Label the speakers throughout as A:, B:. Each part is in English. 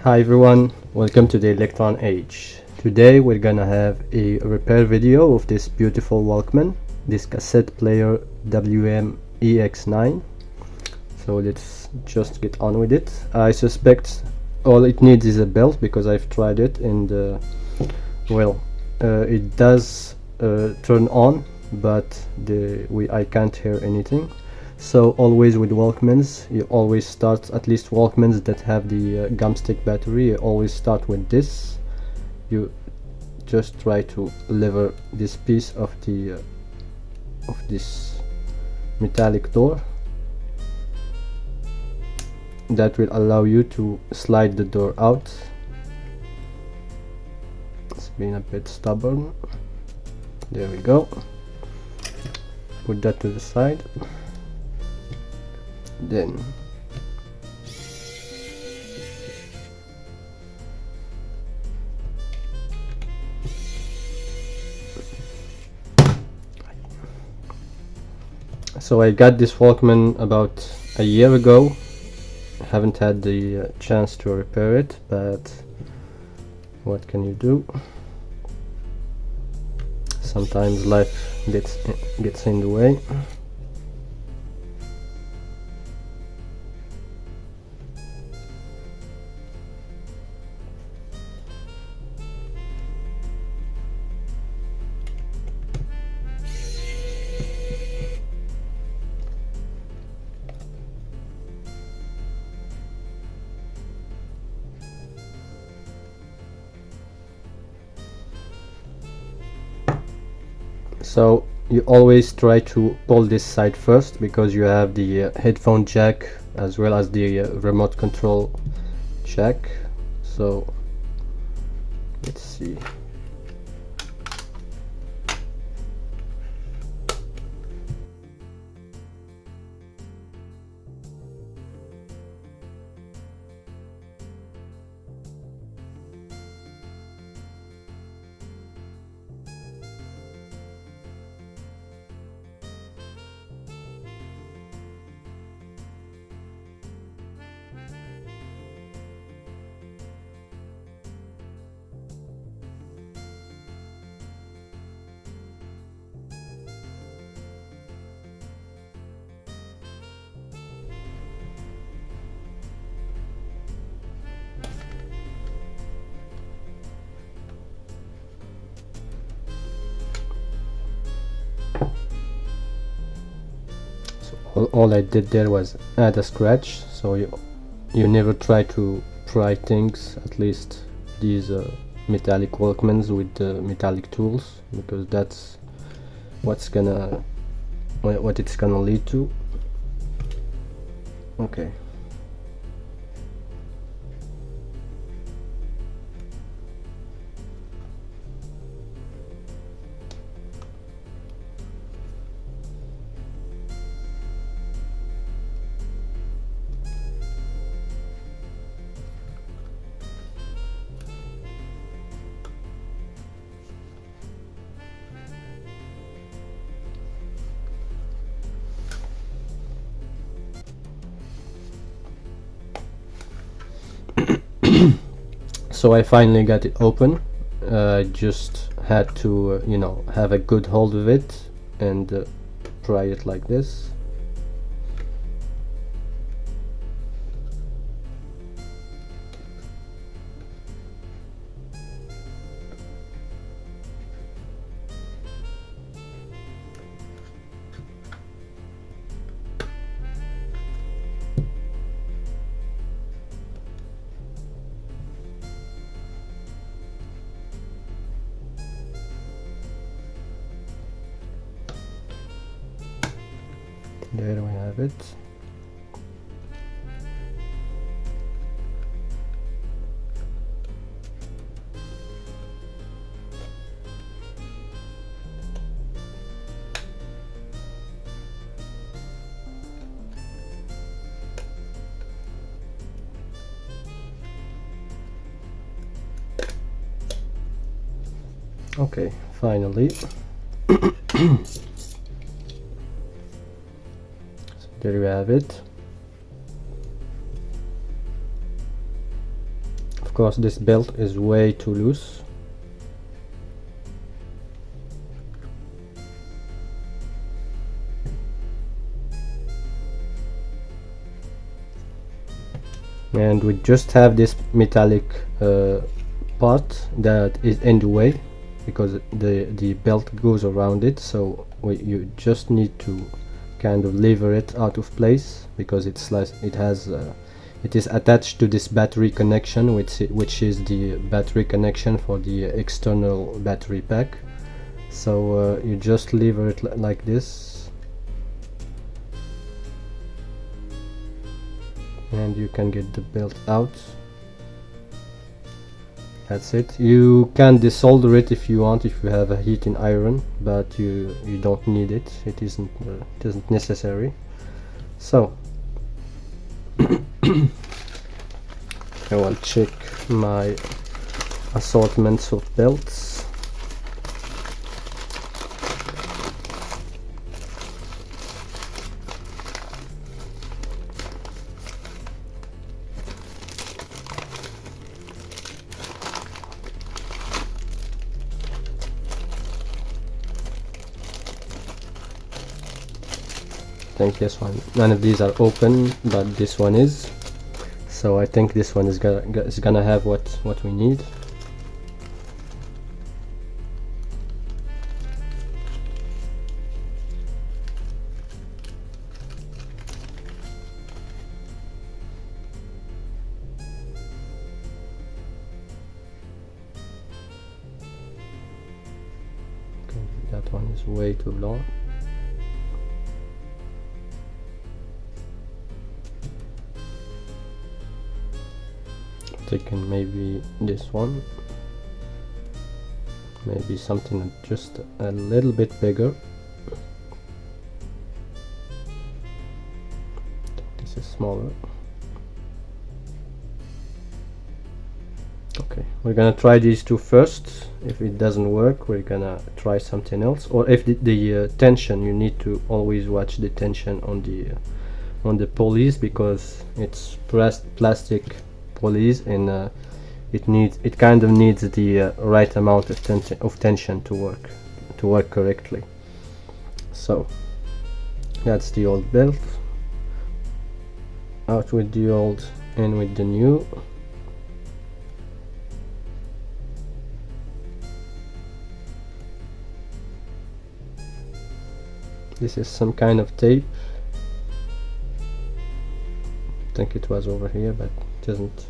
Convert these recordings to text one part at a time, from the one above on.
A: Hi everyone, welcome to the Electron Age. Today we're gonna have a repair video of this beautiful Walkman, this cassette player WM EX9. So let's just get on with it. I suspect all it needs is a belt because I've tried it and it does turn on, but I can't hear anything. So always with Walkmans, you always start, at least Walkmans that have the gum stick battery, you always start with this. You just try to lever this piece of this metallic door. That will allow you to slide the door out. It's been a bit stubborn. There we go. Put that to the side. Then so I got this Walkman about a year ago. I haven't had the chance to repair it, but what can you do? Sometimes life gets in the way. So you always try to pull this side first because you have the headphone jack as well as the remote control jack. So let's see. All I did there was add a scratch, so you never try to pry things, at least these metallic Walkmans with the metallic tools, because that's what it's gonna lead to. Okay. So I finally got it open. I just had to have a good hold of it and pry it like this. There we have it. Okay, finally. There you have it. course this belt is way too loose. And we just have this metallic part that is in the way because the belt goes around it, so you just need to kind of lever it out of place because it is attached to this battery connection, which is the battery connection for the external battery pack. So you just lever it like this, and you can get the belt out. That's it. You can desolder it if you want, if you have a heating iron, but you don't need it. It isn't necessary. So I will check my assortments of belts. I think this one, none of these are open, but this one is. So I think this one is gonna have what we need. Okay, that one is way too long. Taking maybe this one, maybe something just a little bit bigger. This is smaller. Okay, we're gonna try these two first. If it doesn't work, we're gonna try something else. Or if the tension, you need to always watch the tension on the pulleys because it's plastic pulleys, and it kind of needs the right amount of tension to work correctly. So that's the old belt. Out with the old, in with the new. This is some kind of tape. I think it was over here, but it isn't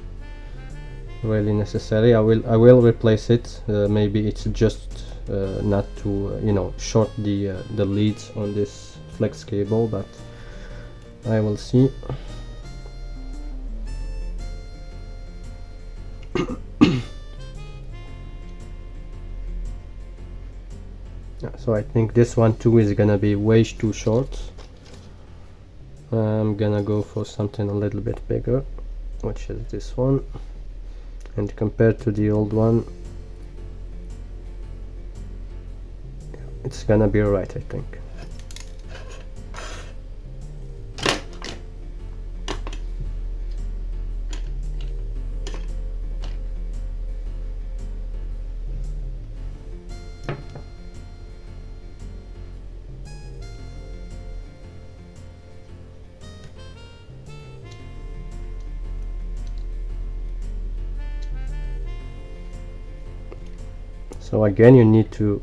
A: really necessary. I will replace it. Maybe it's just not to short the leads on this flex cable, but I will see. So I think this one too is gonna be way too short. I'm gonna go for something a little bit bigger, which is this one, and compared to the old one, it's gonna be right, I think. So again, you need to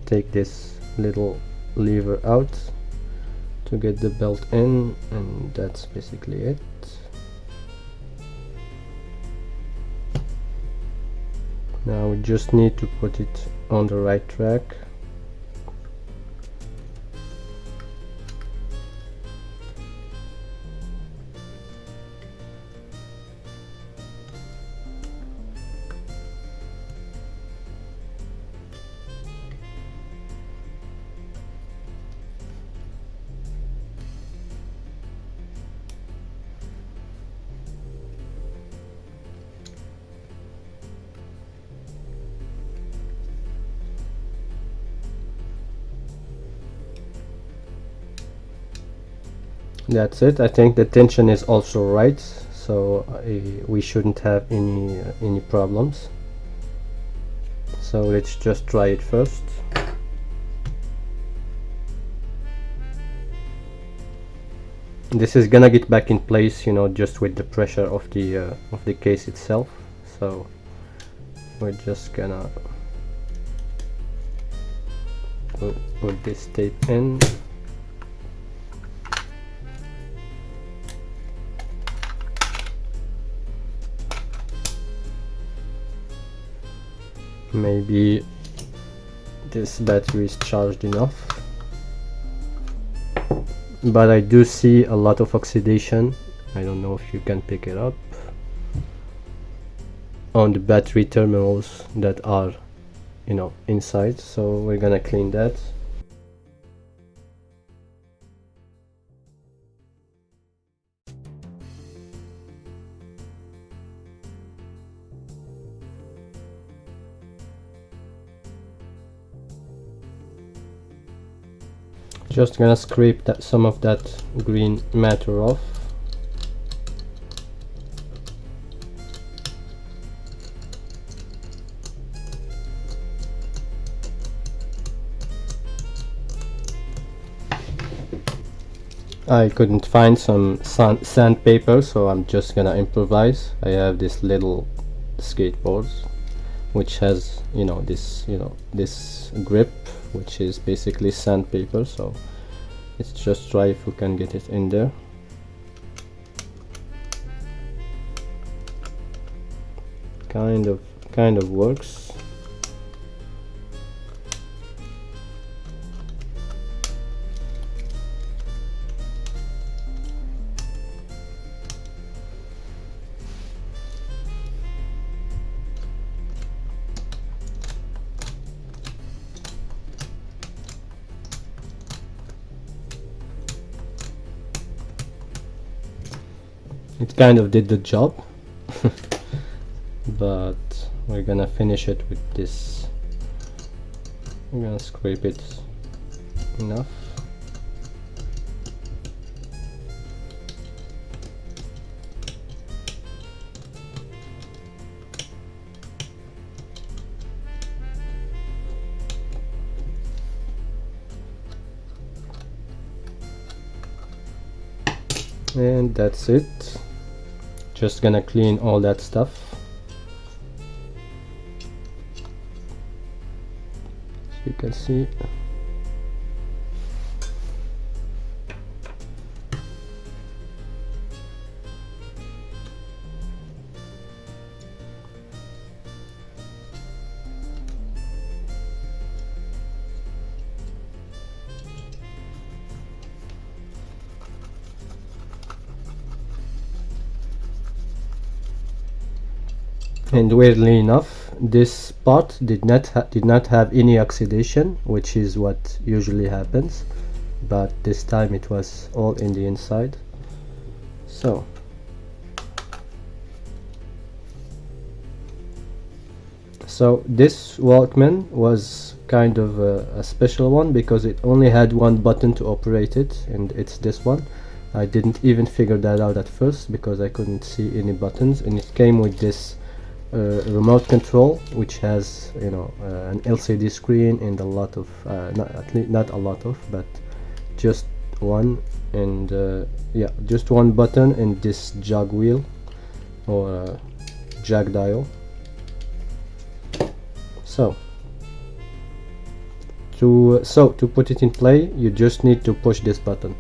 A: take this little lever out to get the belt in, and that's basically it. Now we just need to put it on the right track. That's it. I think the tension is also right, so we shouldn't have any problems. So let's just try it first. This is gonna get back in place, you know, just with the pressure of the case itself. So we're just gonna put this tape in. Maybe this battery is charged enough, but I do see a lot of oxidation. I don't know if you can pick it up on the battery terminals that are, you know, inside. So we're gonna clean that. Just gonna scrape some of that green matter off. I couldn't find some sandpaper, so I'm just gonna improvise. I have this little skateboard which has, you know, this grip, which is basically sandpaper. So let's just try if we can get it in there. Kind of works. It kind of did the job. But we're gonna finish it with this. I'm gonna scrape it enough. And that's it. Just gonna clean all that stuff. As you can see. And weirdly enough, this part did not have any oxidation, which is what usually happens, but this time it was all in the inside. So this Walkman was kind of a special one because it only had one button to operate it, and it's this one. I didn't even figure that out at first because I couldn't see any buttons, and it came with this remote control, which has, you know, an LCD screen and a lot of not a lot of, but just one, and yeah, just one button and this jog wheel or jag dial. So to put it in play, you just need to push this button.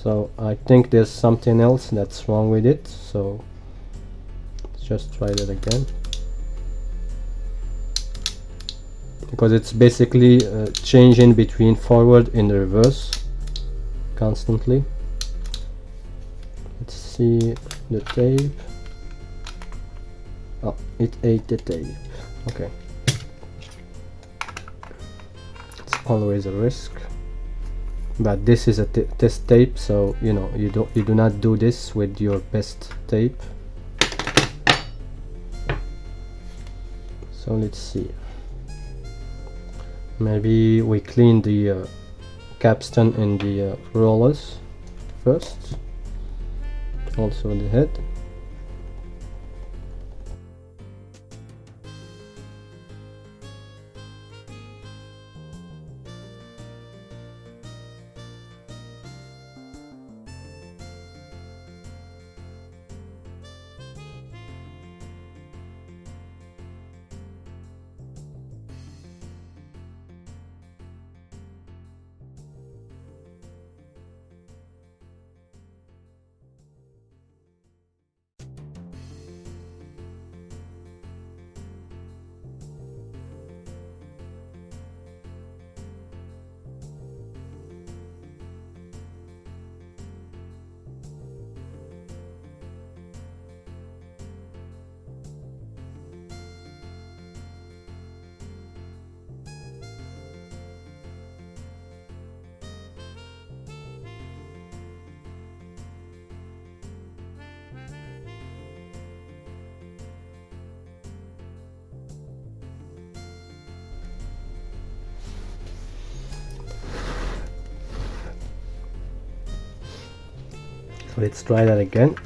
A: So I think there's something else that's wrong with it, so let's just try that again, because it's basically changing between forward and reverse constantly. Let's see the tape. Oh, it ate the tape. Okay, it's always a risk. but this is a test tape, so you know, you do not do this with your best tape. So let's see, maybe we clean the capstan and the rollers first, also the head. So let's try that again.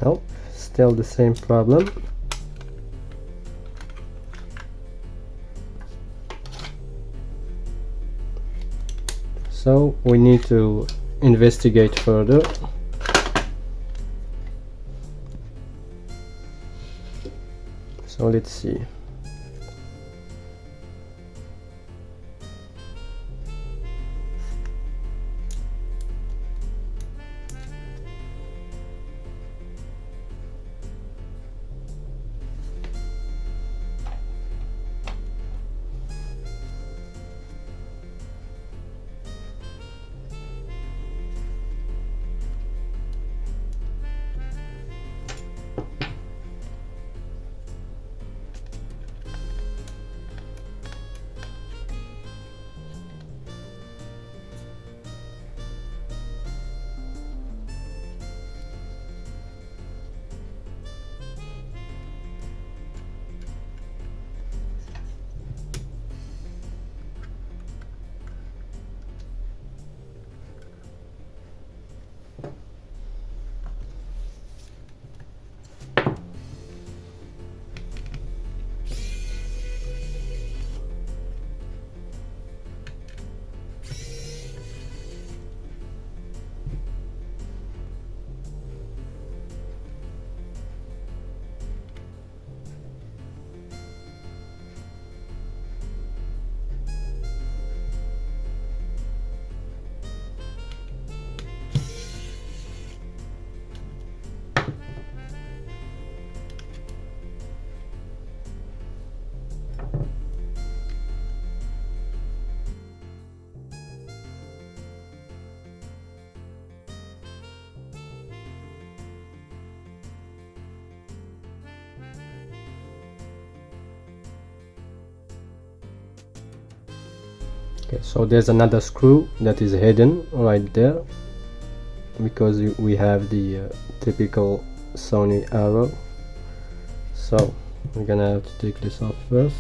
A: Nope, still the same problem. So we need to investigate further. So let's see. Okay, so there's another screw that is hidden right there because we have the typical Sony arrow. So we're gonna have to take this off first.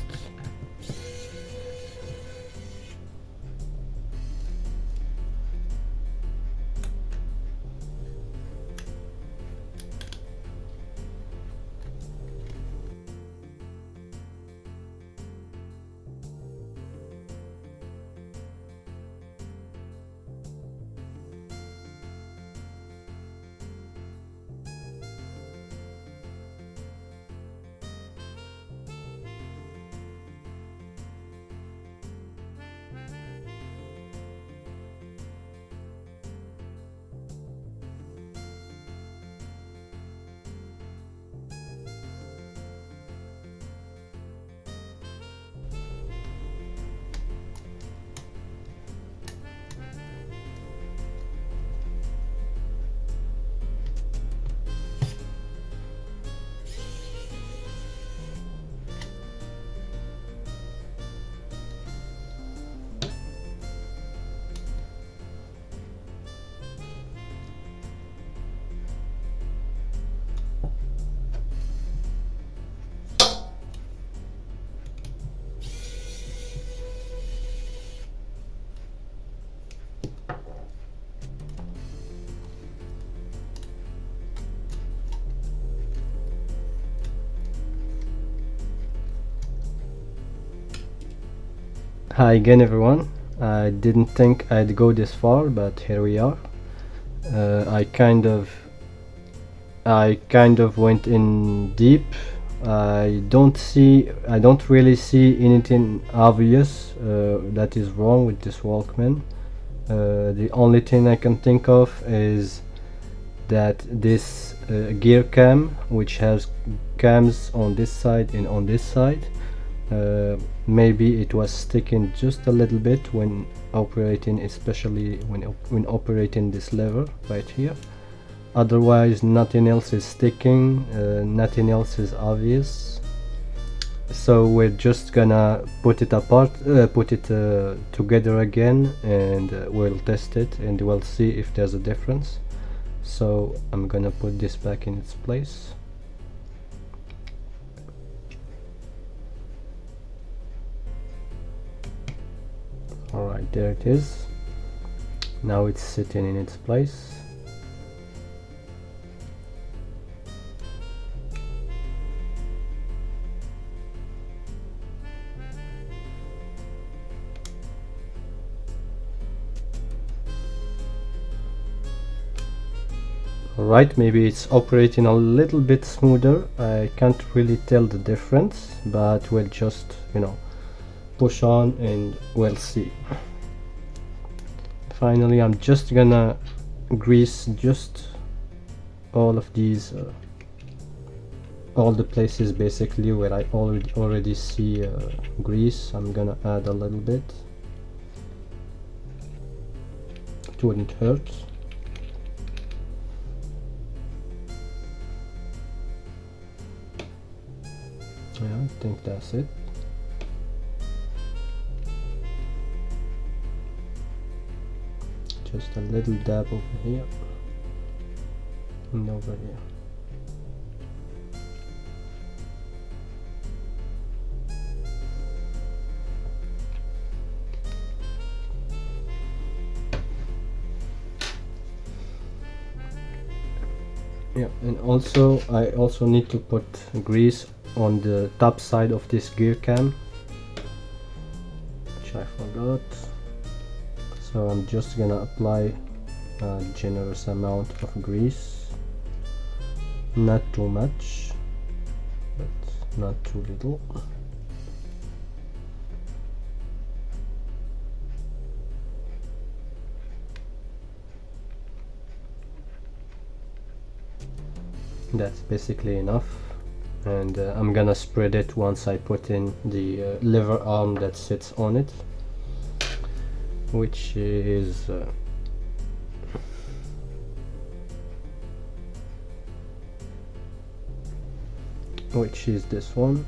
A: Hi again everyone. I didn't think I'd go this far, but here we are. I kind of went in deep. I don't really see anything obvious that is wrong with this Walkman. The only thing I can think of is that this gear cam, which has cams on this side and on this side, maybe it was sticking just a little bit when operating, especially when operating this lever right here. Otherwise nothing else is sticking, nothing else is obvious. So we're just gonna put it together again, and we'll test it and we'll see if there's a difference. So I'm gonna put this back in its place. Alright, there it is. Now it's sitting in its place. Alright, maybe it's operating a little bit smoother. I can't really tell the difference, but we'll just, push on and we'll see. Finally, I'm just gonna grease just all of these, all the places basically where I already see grease. I'm gonna add a little bit. It wouldn't hurt. Yeah, I think that's it. Just a little dab over here and over here. Yeah, and also I also need to put grease on the top side of this gear cam, which I forgot. So I'm just gonna apply a generous amount of grease, not too much, but not too little. That's basically enough, and I'm gonna spread it once I put in the lever arm that sits on it, which is this one.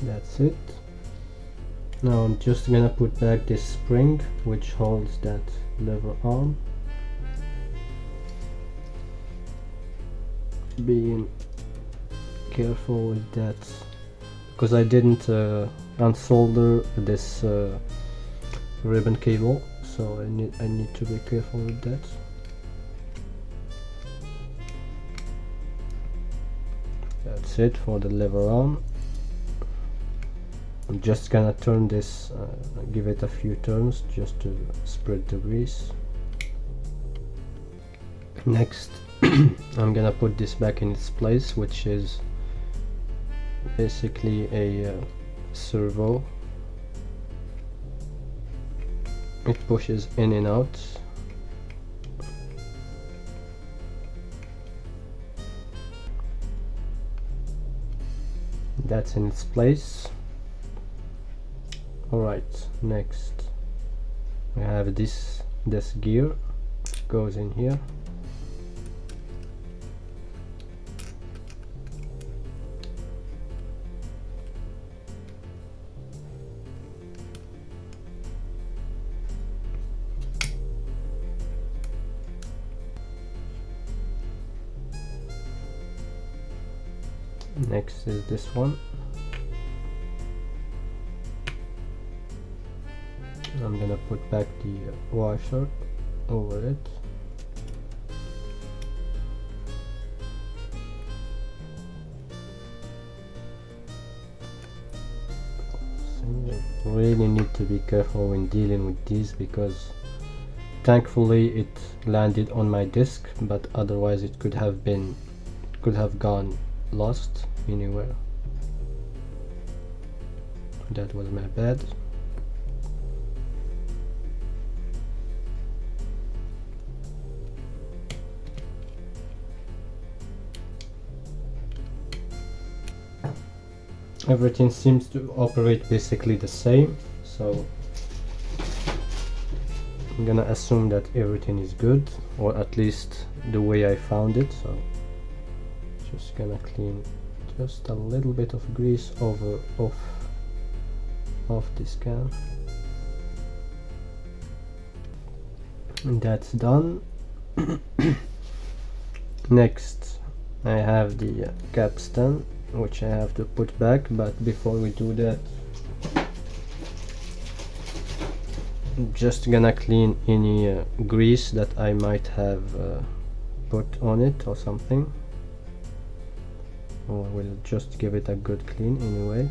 A: That's it. Now I'm just gonna put back this spring which holds that lever arm, being careful with that because I didn't unsolder this ribbon cable, so I need to be careful with that. That's it for the lever arm. I'm just gonna turn this, give it a few turns just to spread the grease. Next, I'm gonna put this back in its place, which is basically a servo. It pushes in and out. That's in its place. Alright, next we have this gear, goes in here. Next is this one. I'm gonna put back the washer over it. Really need to be careful when dealing with these, because thankfully it landed on my disk, but otherwise it could have gone lost anywhere. That was my bad. Everything seems to operate basically the same, so I'm gonna assume that everything is good, or at least the way I found it. So just gonna clean just a little bit of grease off this can, and that's done. Next I have the capstan, which I have to put back, but before we do that, I'm just gonna clean any grease that I might have put on it or something, or we'll just give it a good clean anyway.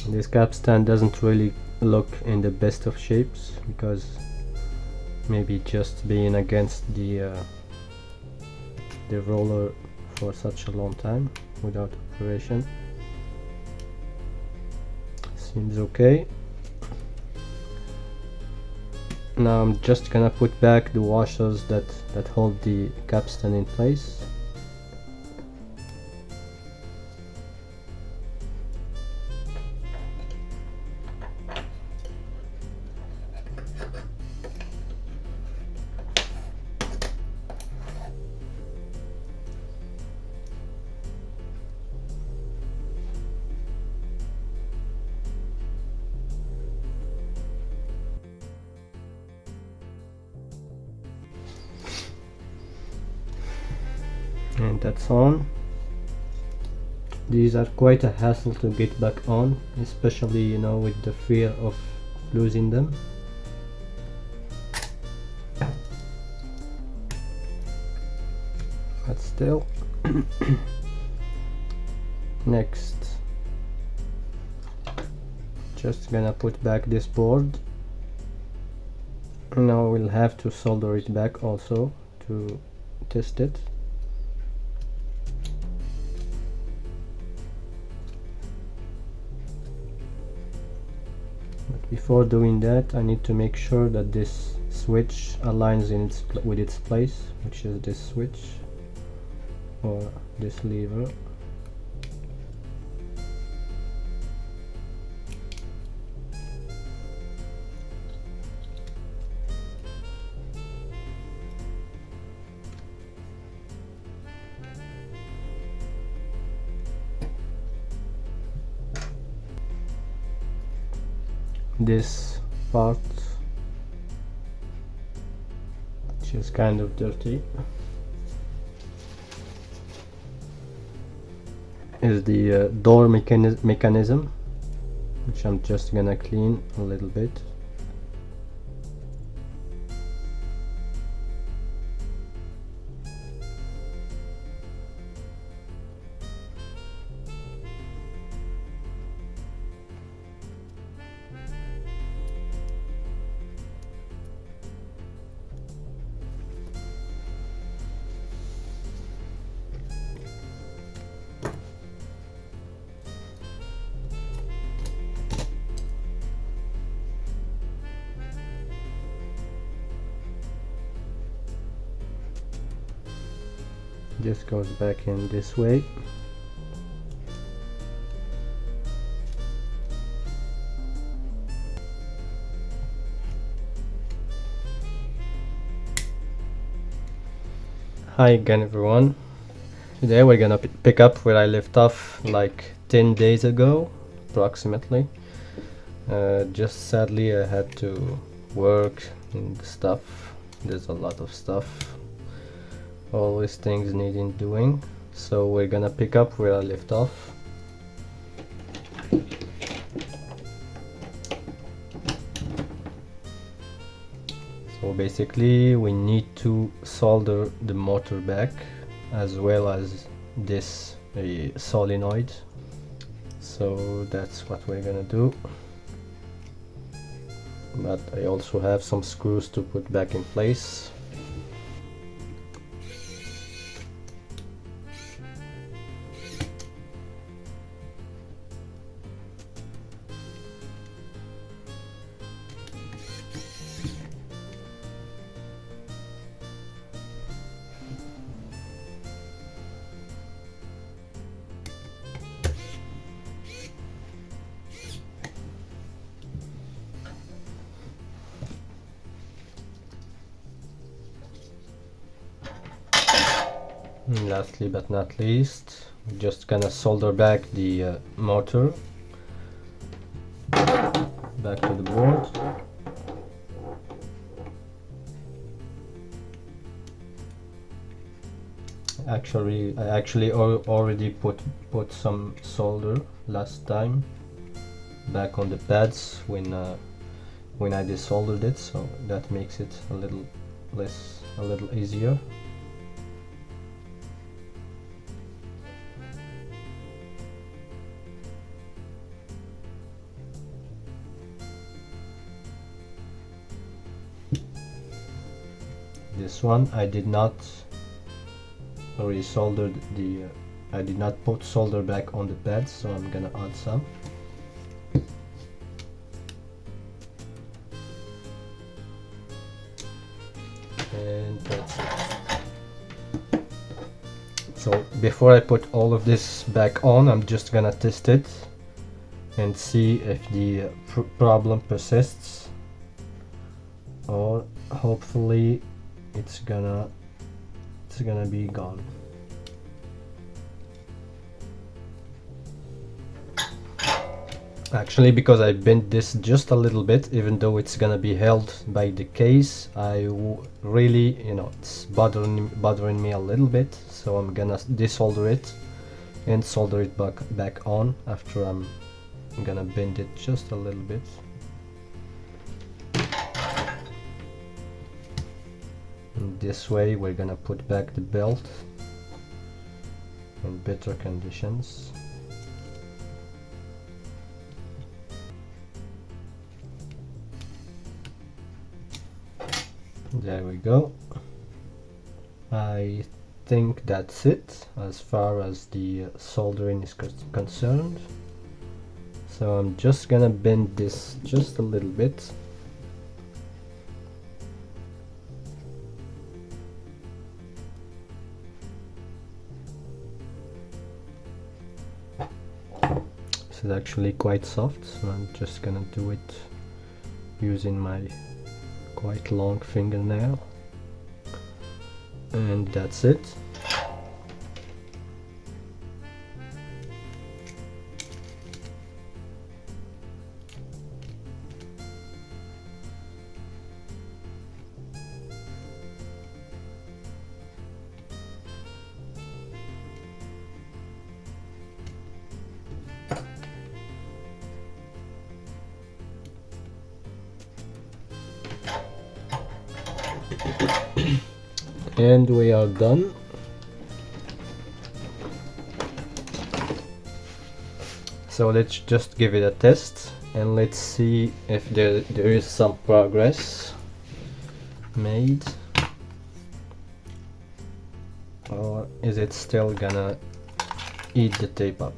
A: This capstan doesn't really look in the best of shapes, because maybe just being against the roller for such a long time without operation. Seems okay. Now I'm just gonna put back the washers that hold the capstan in place. And that's on. These are quite a hassle to get back on, especially, you know, with the fear of losing them. But still. Next, just gonna put back this board. Now we'll have to solder it back also to test it. Before doing that, I need to make sure that this switch aligns with its place, which is this switch or this lever. This part, which is kind of dirty, is the door mechanism, which I'm just gonna clean a little bit. Just goes back in this way. Hi again everyone. Today we're gonna pick up where I left off like 10 days ago, approximately. Just sadly I had to work and stuff. There's a lot of stuff, always things needing doing. So we're gonna pick up where I left off. So basically we need to solder the motor back as well as this solenoid. So that's what we're gonna do. But I also have some screws to put back in place. And lastly but not least, we're just gonna solder back the motor back to the board. I actually already put some solder last time back on the pads when I desoldered it, so that makes it a little easier. This one I did not resoldered the I did not put solder back on the pads, so I'm gonna add some. And that's it. So before I put all of this back on, I'm just gonna test it and see if the problem persists, or hopefully it's gonna be gone. Actually, because I bent this just a little bit, even though it's gonna be held by the case, really, it's bothering me a little bit, so I'm gonna desolder it and solder it back on after I'm gonna bend it just a little bit. And this way we're gonna put back the belt in better conditions. There we go. I think that's it as far as the soldering is concerned. So I'm just gonna bend this just a little bit. This is actually quite soft, so I'm just gonna do it using my quite long fingernail, and that's it. And we are done. So let's just give it a test and let's see if there is some progress made, or is it still gonna eat the tape up.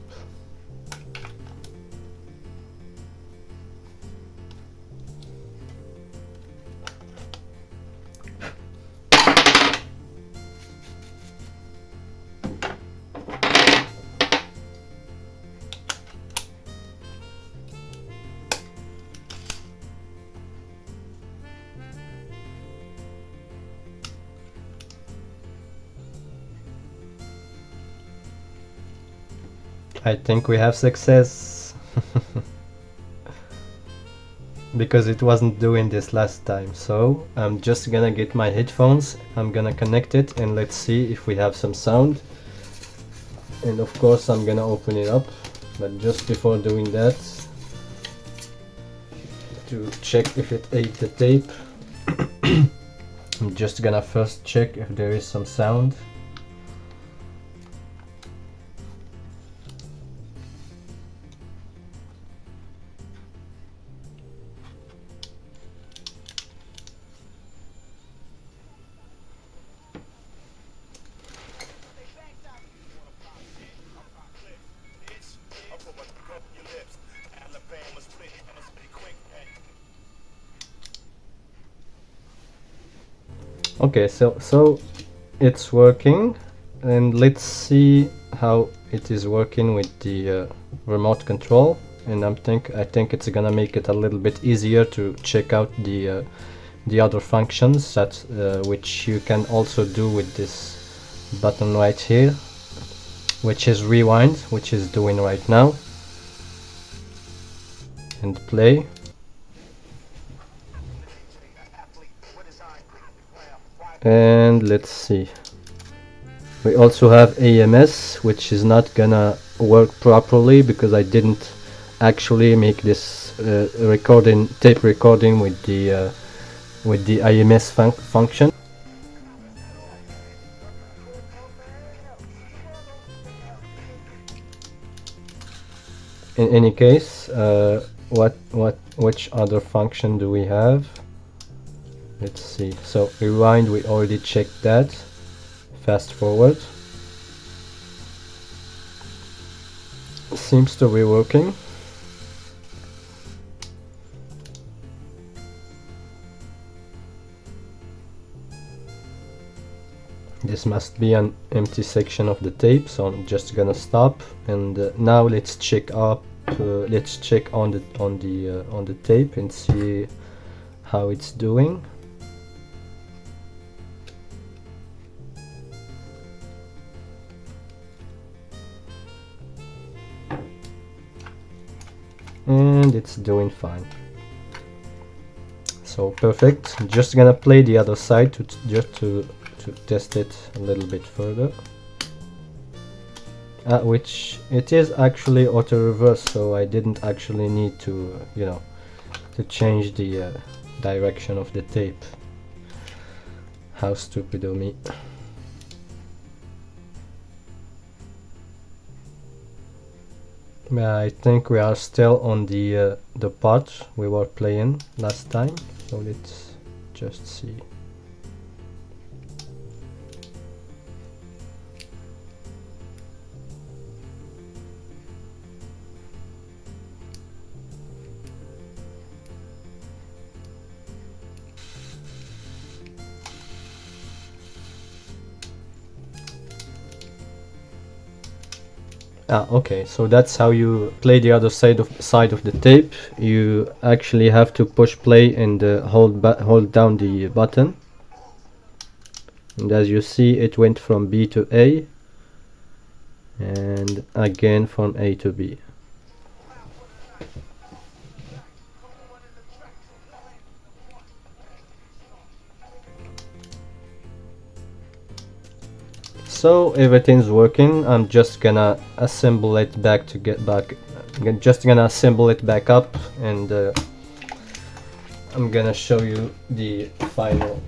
A: I think we have success. Because it wasn't doing this last time. So I'm just gonna get my headphones, I'm gonna connect it, and let's see if we have some sound. And of course I'm gonna open it up, but just before doing that, to check if it ate the tape, I'm just gonna first check if there is some sound. Okay, so it's working, and let's see how it is working with the remote control. And I think it's gonna make it a little bit easier to check out the other functions that which you can also do with this button right here, which is rewind, which is doing right now, and play. And let's see, we also have AMS, which is not gonna work properly because I didn't actually make this tape recording with the AMS function. In any case, which other function do we have? Let's see. So rewind, we already checked that. Fast forward. Seems to be working. This must be an empty section of the tape, so I'm just gonna stop. And now let's check on the tape and see how it's doing. And it's doing fine. So perfect. Just gonna play the other side to test it a little bit further. Which it is actually auto reverse, so I didn't actually need to to change the direction of the tape. How stupid of me. I think we are still on the part we were playing last time, so let's just see. Okay, so that's how you play the other side of the tape. You actually have to push play and hold down the button. And as you see, it went from B to A, and again from A to B. So everything's working. I'm just gonna assemble it back to get back. I'm just gonna assemble it back up, and I'm gonna show you the final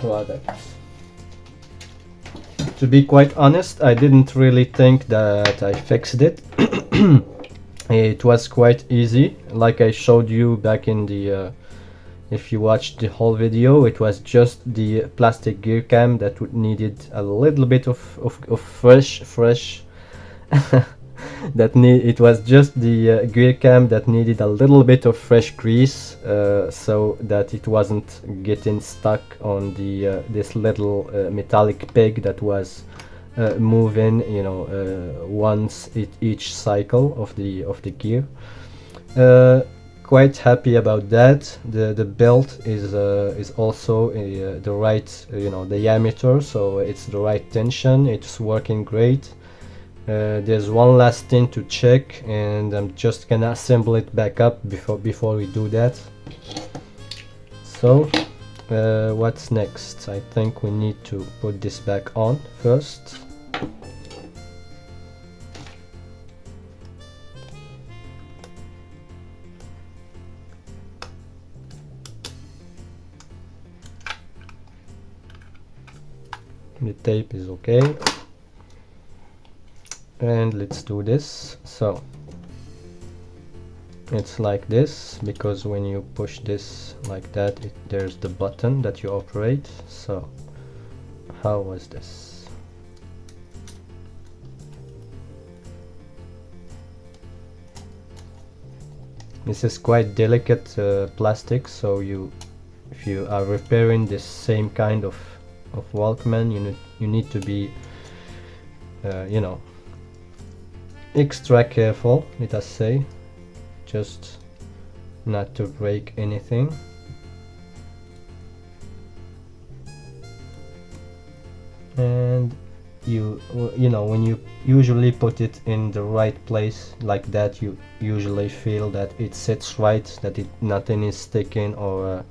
A: product. To be quite honest, I didn't really think that I fixed it. It was quite easy, like I showed you back in the if you watched the whole video. It was just the plastic gear cam that needed a little bit of fresh it was just the gear cam that needed a little bit of fresh grease, so that it wasn't getting stuck on the this little metallic peg that was moving, once each cycle of the gear. Quite happy about that. The belt is also the right diameter, so it's the right tension. It's working great. There's one last thing to check, and I'm just gonna assemble it back up before we do that. So what's next? I think we need to put this back on first. The tape is okay, and let's do this. So it's like this because when you push this like that, there's the button that you operate. So how was this? This is quite delicate plastic, so if you are repairing this same kind of Walkman, you need to be you know, extra careful, let us say, just not to break anything. And you know, when you usually put it in the right place like that, you usually feel that it sits right, that nothing is sticking or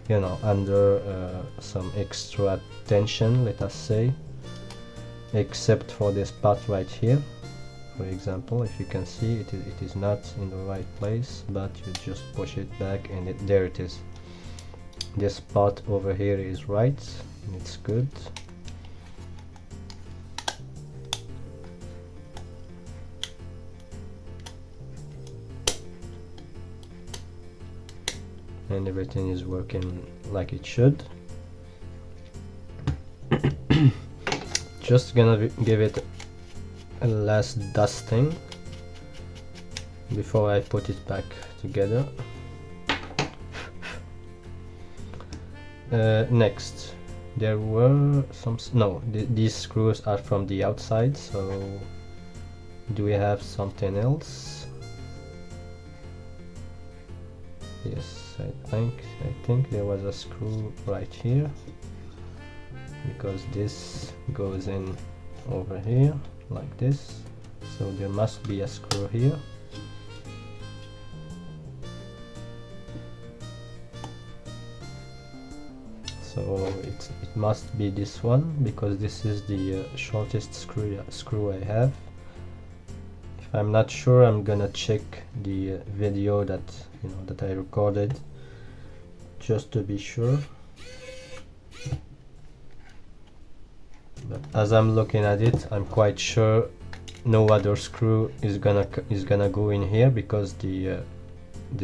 A: you know, under some extra tension, let us say, except for this part right here. For example, if you can see, it is not in the right place, but you just push it back and there it is. This part over here is right, and it's good. And everything is working like it should. Just gonna give it a last dusting before I put it back together. Next, there were some these screws are from the outside, so do we have something else? Yes, I think there was a screw right here, because this goes in over here like this, so there must be a screw here. So it must be this one, because this is the shortest screw I have. If I'm not sure, I'm gonna check the video that that I recorded, just to be sure. But as I'm looking at it, I'm quite sure no other screw is gonna go in here, because the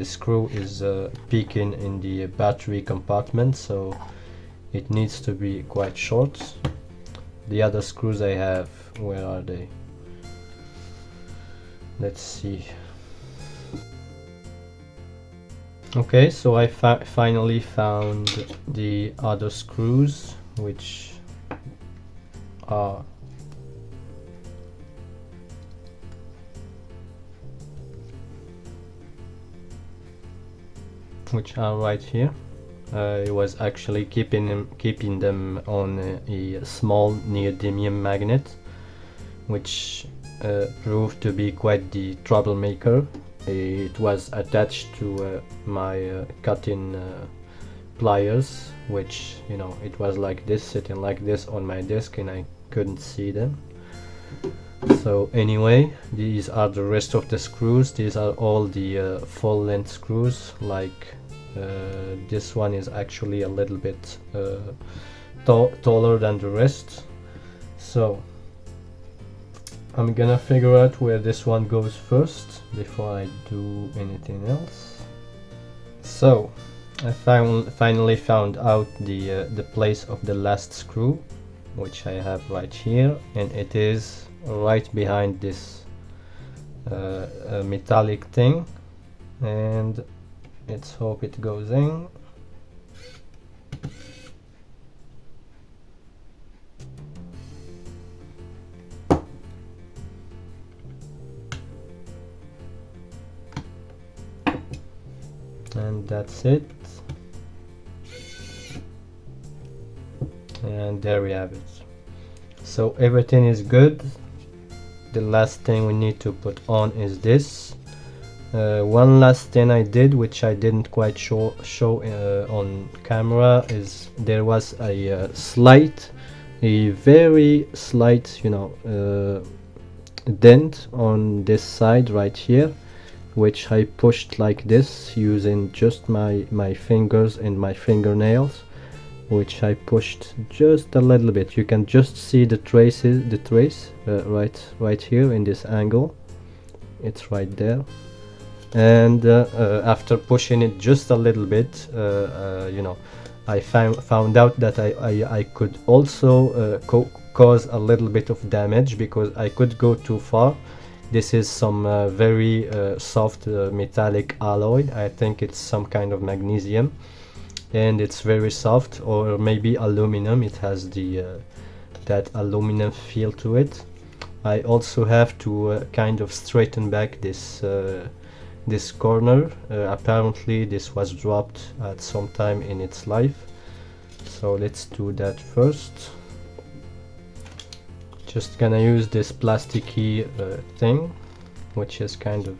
A: screw is peaking in the battery compartment, so it needs to be quite short. The other screws I have, where are they? Let's see. Okay, so I finally found the other screws, which are right here. I was actually keeping them on a small neodymium magnet, which proved to be quite the troublemaker. It was attached to my cutting pliers, which it was like this, sitting like this on my desk, and I couldn't see them. So anyway, these are the rest of the screws. These are all the full length screws. Like this one is actually a little bit taller than the rest. So I'm gonna figure out where this one goes first before I do anything else. So I finally found out the place of the last screw, which I have right here, and it is right behind this metallic thing, and let's hope it goes in. And that's it, and there we have it. So everything is good. the last thing we need to put on is this. One last thing I did, which I didn't quite show on camera, is there was a very slight, you know, dent on this side right here, which I pushed like this using just my fingers and my fingernails, which I pushed just a little bit. You can just see the trace right here in this angle. It's right there. And after pushing it just a little bit, you know, I found out that I could also cause a little bit of damage, because I could go too far. This is some very soft metallic alloy. I think it's some kind of magnesium, and it's very soft, or maybe aluminum. It has the that aluminum feel to it. I also have to kind of straighten back this corner. Apparently this was dropped at some time in its life, so let's do that first. Just gonna use this plasticky thing, which is kind of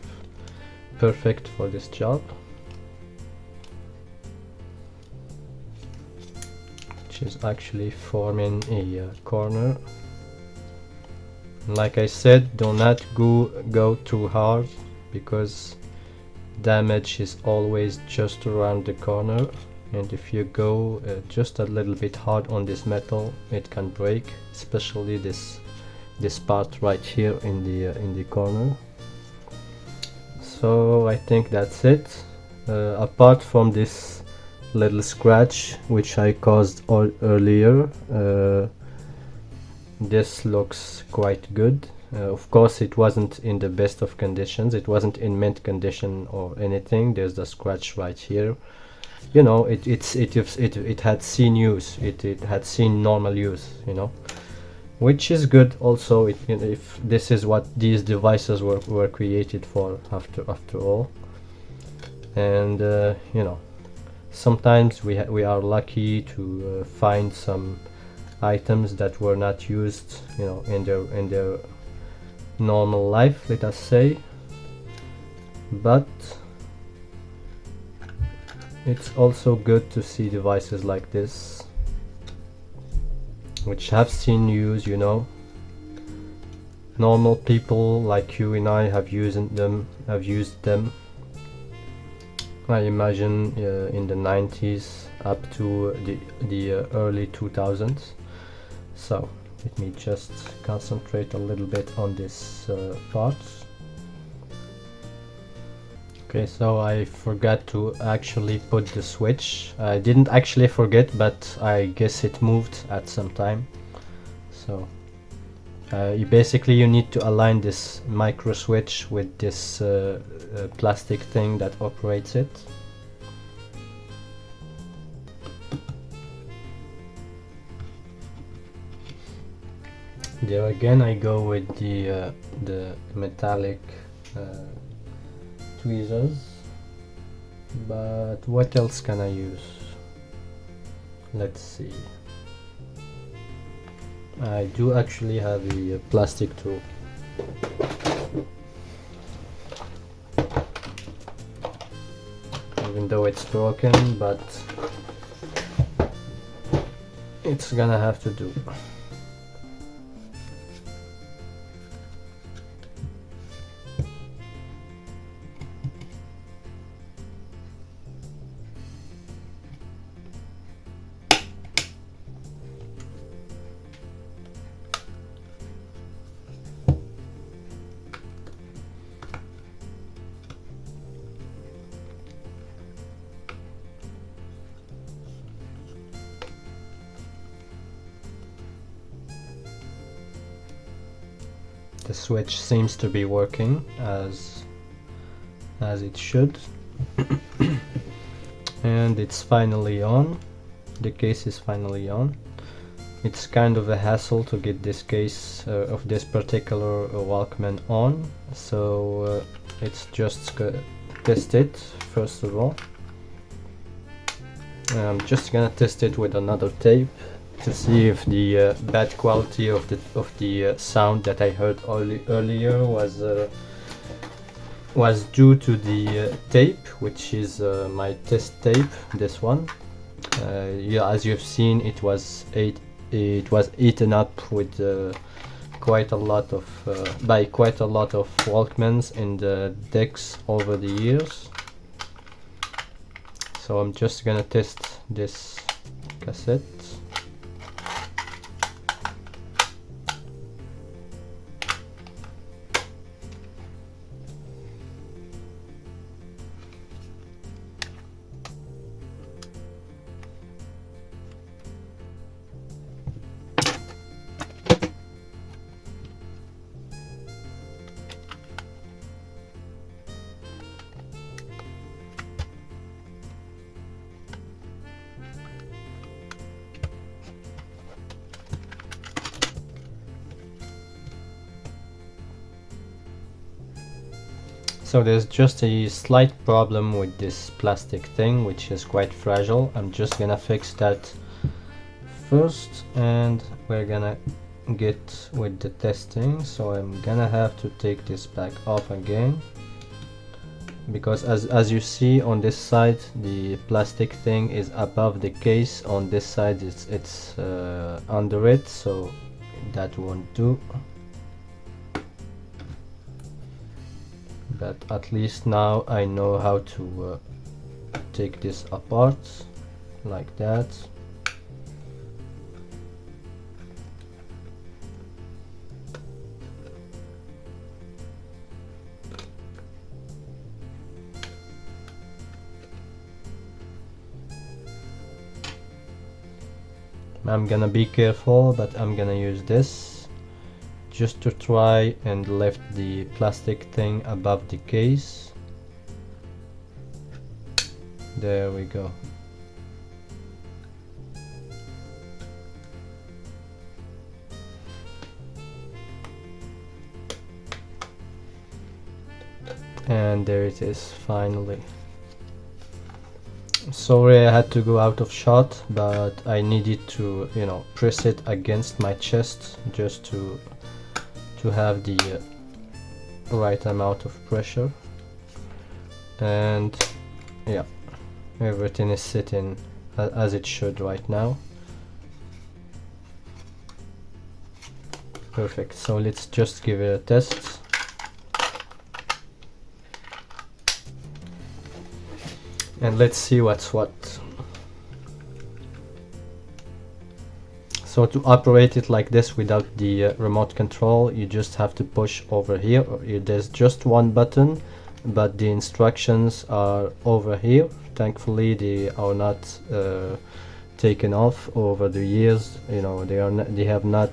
A: perfect for this job, which is actually forming a corner. Like I said, do not go too hard, because damage is always just around the corner, and if you go just a little bit hard on this metal, it can break, especially this part right here in the corner. So I think that's it. Apart from this little scratch which I caused earlier, this looks quite good. Of course, it wasn't in the best of conditions. It wasn't in mint condition or anything. There's the scratch right here. You know, it had seen use. It had seen normal use. You know, which is good. Also, you know, if this is what these devices were created for, after all. And you know, sometimes we are lucky to find some items that were not used, you know, in their normal life, let us say. But it's also good to see devices like this, which have seen use, you know. Normal people like you and I have used them. I imagine in the 90s up to the early 2000s. So let me just concentrate a little bit on this part. Okay, so I forgot to actually put the switch. I didn't actually forget, but I guess it moved at some time. So you need to align this micro switch with this plastic thing that operates it. There again, I go with the metallic tweezers, but what else can I use? Let's see. I do actually have a plastic tool. Even though it's broken, but it's gonna have to do. The switch seems to be working as it should. And it's finally on. The case is finally on. It's kind of a hassle to get this case of this particular Walkman on, so let's just test it first of all. I'm just gonna test it with another tape. to see if the bad quality of the sound that I heard earlier was due to the tape, which is my test tape. This one, yeah, as you've seen, it was eaten up with quite a lot of by quite a lot of Walkmans in the decks over the years. So I'm just gonna test this cassette. So there's just a slight problem with this plastic thing, which is quite fragile. I'm just gonna fix that first, and we're gonna get with the testing. So I'm gonna have to take this back off again, because as you see on this side, the plastic thing is above the case. On this side it's under it, so that won't do. But at least now I know how to take this apart like that. I'm gonna be careful, but I'm gonna use this just to try and lift the plastic thing above the case. There we go. And there it is, finally. Sorry I had to go out of shot, but I needed to, you know, press it against my chest just to have the right amount of pressure. And yeah, everything is sitting as it should right now. Perfect. So let's just give it a test. And let's see what's what. So to operate it like this without the remote control, you just have to push over here. There's just one button, but the instructions are over here. Thankfully they are not taken off over the years. You know, they have not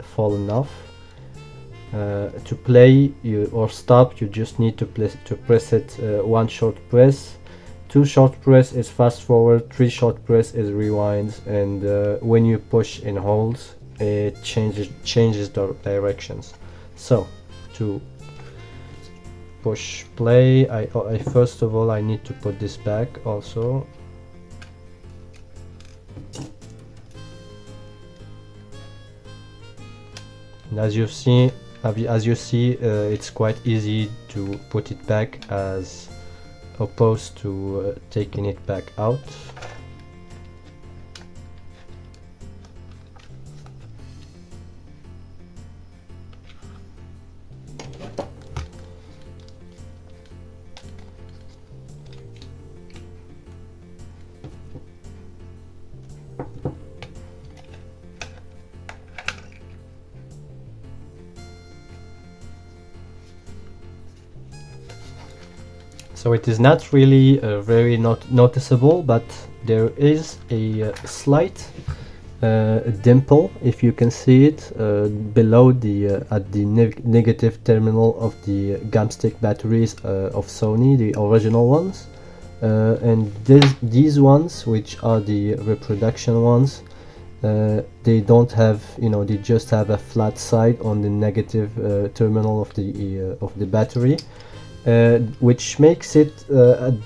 A: fallen off. To play or stop, you just need to press it one short press. 2 short press is fast forward, 3 short press is rewind, and when you push and hold, it changes the directions. So to push play, I first of all I need to put this back also. And as you see, it's quite easy to put it back as opposed to taking it back out. So it is not really very noticeable, but there is a slight dimple, if you can see it, below the at the negative terminal of the gumstick batteries of Sony, the original ones, and these ones, which are the reproduction ones, they don't have, you know, they just have a flat side on the negative terminal of the battery. Which makes it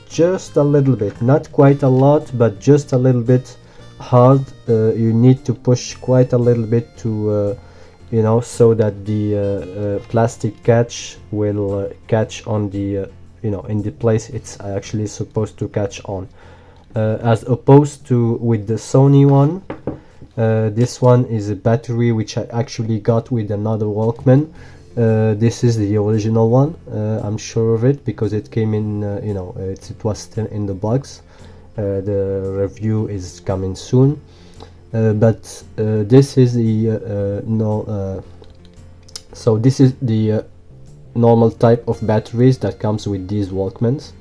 A: just a little bit, not quite a lot, but just a little bit hard, you need to push quite a little bit to you know, so that the plastic catch will catch on the you know, in the place it's actually supposed to catch on, as opposed to with the Sony one. This one is a battery which I actually got with another Walkman. This is the original one. I'm sure of it because it came in, you know, it was still in the box. The review is coming soon. But this is the so this is the normal type of batteries that comes with these Walkmans.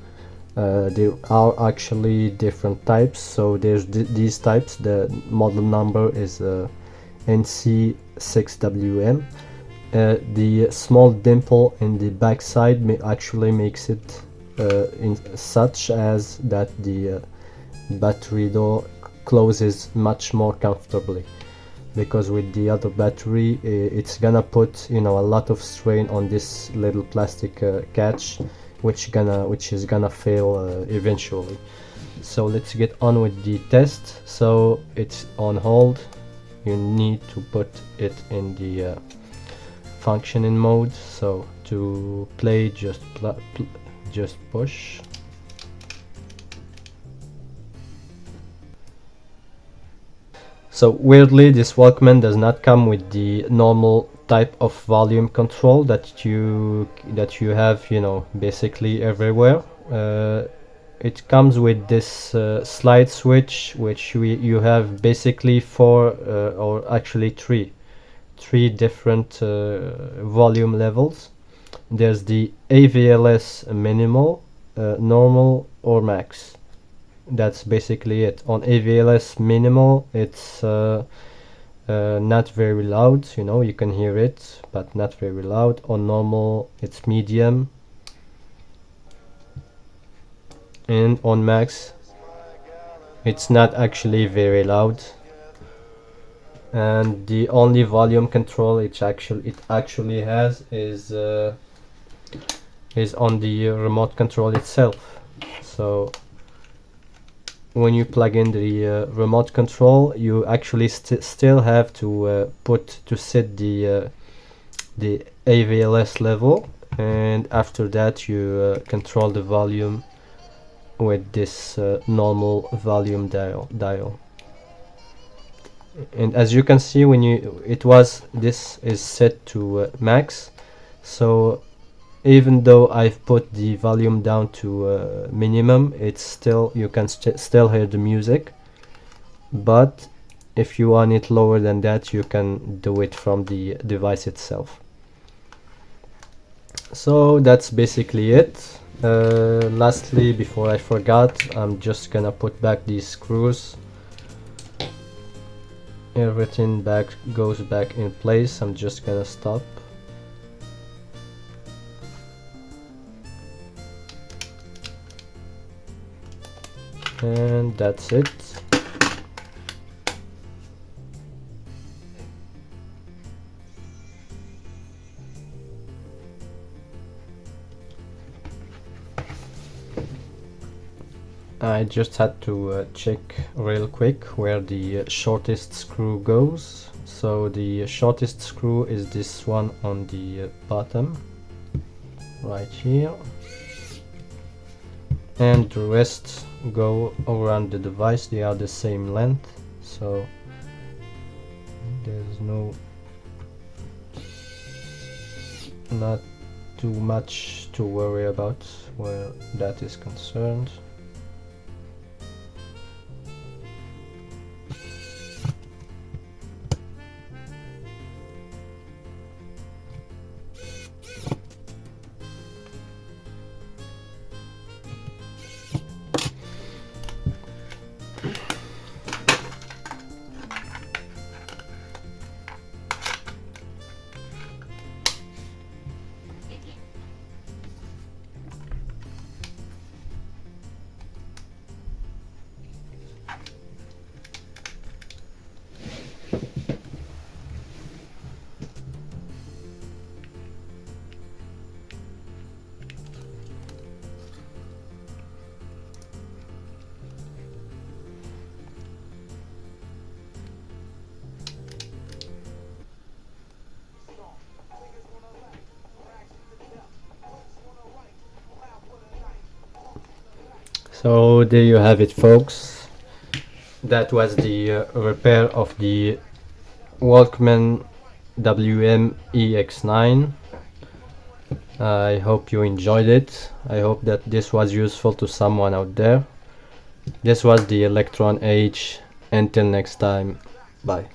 A: There are actually different types, so there's these types. The model number is NC6WM. The small dimple in the back side actually makes it in such as that the battery door closes much more comfortably, because with the other battery it's gonna put, you know, a lot of strain on this little plastic catch, which is gonna fail eventually. So let's get on with the test. So it's on hold. You need to put it in the functioning mode. So to play, just push. So weirdly, this Walkman does not come with the normal type of volume control that you have, you know, basically everywhere. It comes with this slide switch, which you have basically four or actually three different volume levels. There's the AVLS minimal, normal, or max. That's basically it. On AVLS minimal, it's not very loud, you know, you can hear it, but not very loud. On normal, it's medium, and on max, it's not actually very loud. And the only volume control it actually has is on the remote control itself. So when you plug in the remote control, you actually still have to set the AVLS level, and after that you control the volume with this normal volume dial. And as you can see, when this is set to max, so even though I've put the volume down to minimum, it's still, you can still hear the music. But if you want it lower than that, you can do it from the device itself. So that's basically it. Lastly, before I forgot, I'm just gonna put back these screws. Everything goes back in place. I'm just gonna stop. And that's it. I just had to check real quick where the shortest screw goes. So the shortest screw is this one on the bottom, right here. And the rest go around the device. They are the same length, so there's not too much to worry about where that is concerned. So there you have it, folks. That was the repair of the Walkman WM EX9. I hope you enjoyed it. I hope that this was useful to someone out there. This was the Electron Age. Until next time, bye.